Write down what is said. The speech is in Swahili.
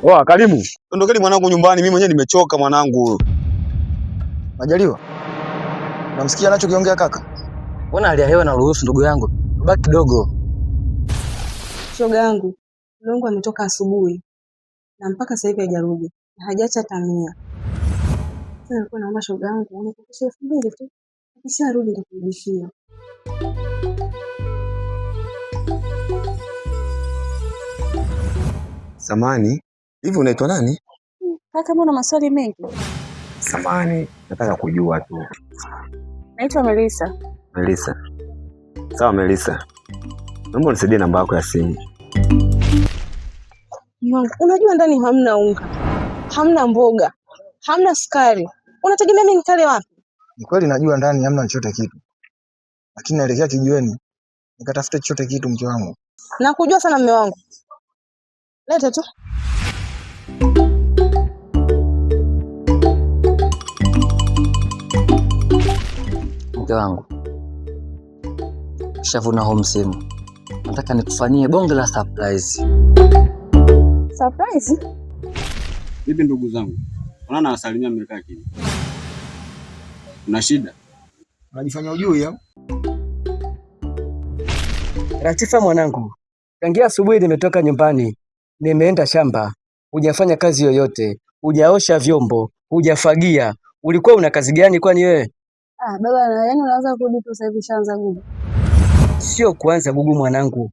Poa, Karimu. Ondokeni mwanangu nyumbani, mimi mwenyewe nimechoka mwanangu. Majaliwa. Unamsikia anachokiongea kaka? Mbona hali ya hewa inaruhusu ndugu yangu? Baki kidogo. Shoga yangu, Longo ametoka asubuhi na mpaka sasa hivi hajarudi. Hajaacha tamia. Sasa nilikuwa naomba shoga yangu unikopeshe 2000 tu. Akisharudi nitakurudishia. Samani, hivi unaitwa nani? Kaka, mbona maswali mengi? Samani, nataka kujua tu. Naitwa Melissa. Melissa. Sawa Melissa. Naomba unisaidie namba yako ya simu. Unajua ndani hamna unga, hamna mboga, hamna sukari. Unategemea mimi nikale wapi? Ni kweli najua ndani hamna chochote kitu. Lakini naelekea kijiweni nikatafute chochote kitu mke wangu. Nakujua sana mume wangu. Leta tu. Mke wangu, shavuna home simu. Nataka nikufanyie bonge la surprise. Surprise? Vipi ndugu zangu? Unaona nawasalimia mmekaa kimya. Una shida? Unajifanya ujui au? Latifa mwanangu, tangia asubuhi nimetoka nyumbani, nimeenda shamba, hujafanya kazi yoyote, hujaosha vyombo, hujafagia. Ulikuwa una kazi gani kwani wewe? Baba, yaani unaanza kurudi tu sasa hivi shaanza gugu. Sio kuanza gugu mwanangu,